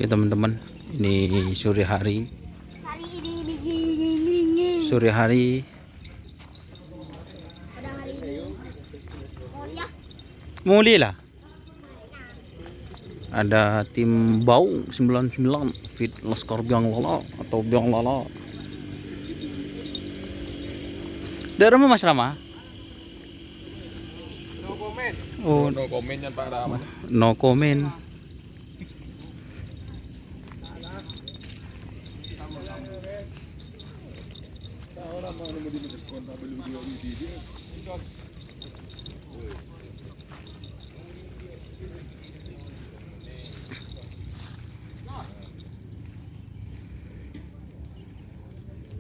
Oke teman-teman, ini sore hari. Sore hari. Muli lah. Ada tim Bau 99 Fit Laskar Biang Lala atau Biang Lala. Dari mana Mas Rama? No comment. Oh, No comment yan Pak Rama. no comment.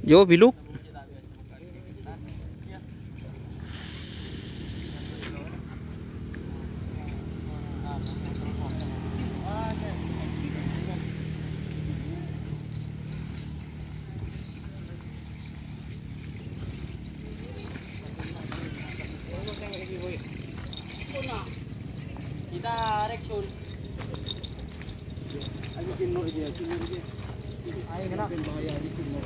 Yo biluk. Kita reksun. Ayo kinur dia. Ayo kena bahaya di kinur.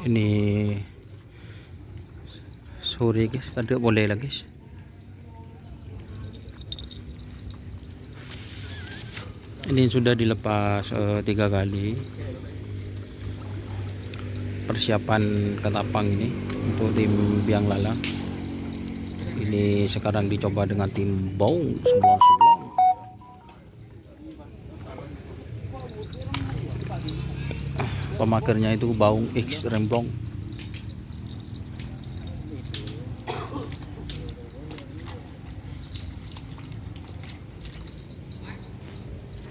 Ini sore guys, tadi boleh lah guys. Ini sudah dilepas 3 kali. Persiapan ketapang ini untuk tim Biang Lala. Ini sekarang dicoba dengan tim Bau 99. Pemakernya itu Baung X Rembong.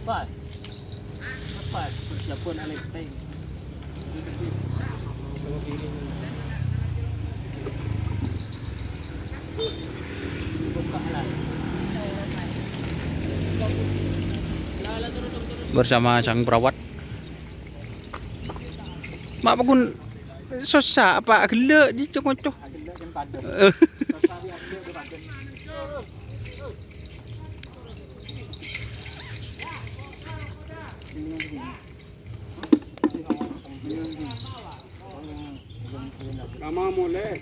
Pas. Pas. Siapun alek teh. Buka lah. Bersama sang perawat. Mak pun susah apa gelak di cokok-cok. Rama mulai.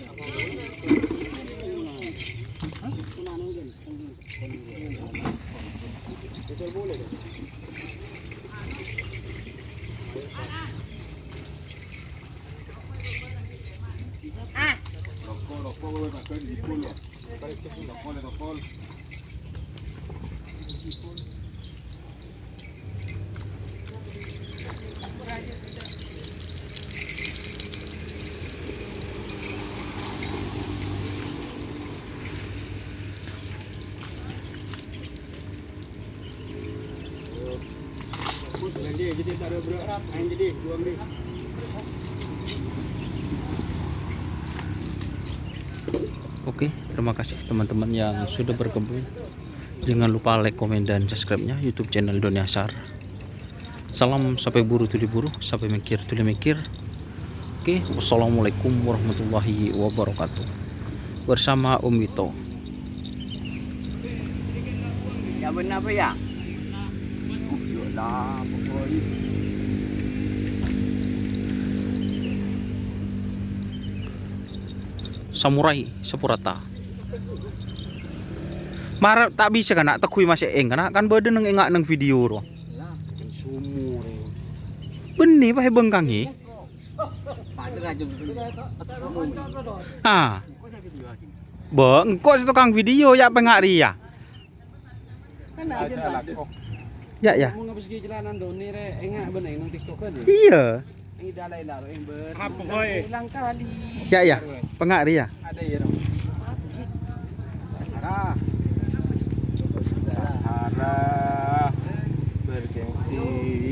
Jadi tak ada berharap, main jadi dua menit. Oke, terima kasih teman-teman yang sudah bergabung. Jangan lupa like, komen, dan subscribe-nya YouTube channel Doni Asar. Salam sampai buru tuli buru, sampai mikir tuli mikir. Oke, wassalamualaikum warahmatullahi wabarakatuh. Bersama Om Wito. Ya benar apa ya? Lah, pokoknya. Samurai Sepurata. Marah tak bisa kan nak tekui masih kan badan neng engak neng video ro. Lah, sumur. Benih pakai bengkangi. Pada aja. Ah. Bang, kok si tukang video ya pengak ria. Kan ada Ya ya. mau ngabis jalanan Doni re engak bener nang TikTok kan. Iya. Ini dalai laro yang ber. Apa kowe? Hilang kali. Ya ya. Pengak ria. Ada ya. Arah. Arah bergengsi.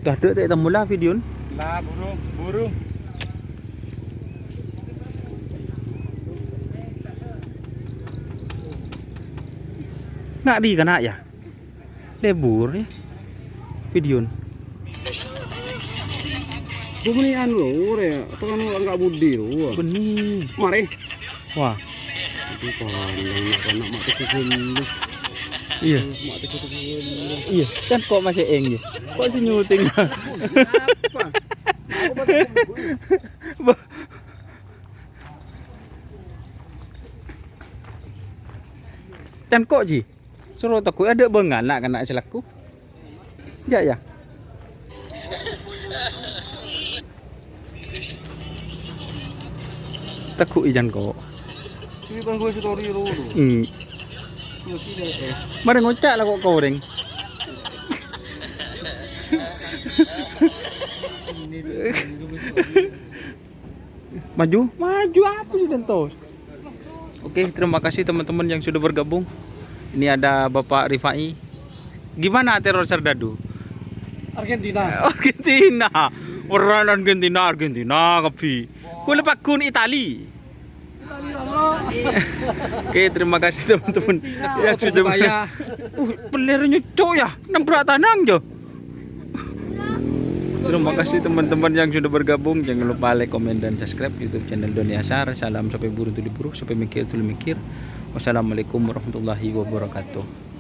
Dah ada tak temu lah video. Lah burung, burung. Nggak di kana ya. Lebur ya. Video. Bumenian lo, ya. Atau kan enggak budi lo. Benih. Mari. Wah, Itu pandang anak mak tekuk. iya. Mak tekuk. Iya, kan kok masih eng ya? Kok sih nyuting? Apa? Aku baru Dan kok ji? Suruh takut ada bengan nak kena selaku. Ya ya. Takut ijan kok. ini kan gue story lo. Hmm. Yo tidak. Mari ngocak lah kok kau deng. Maju, maju apa sih tentu? Oke, terima kasih teman-teman yang sudah bergabung. Ini ada Bapak Rifai. Gimana teror serdadu? Argentina. Argentina. Orang Argentina kapi. Kau lepas kun Itali. Oke, terima kasih teman-teman yang sudah Persebaya. pelernya cok ya, nembrak tanang jo. Terima kasih teman-teman yang sudah bergabung. Jangan lupa like, komen, dan subscribe YouTube channel Doni Asar. Salam sampai buru tuli buru, sampai mikir tuli mikir. Wassalamualaikum warahmatullahi wabarakatuh.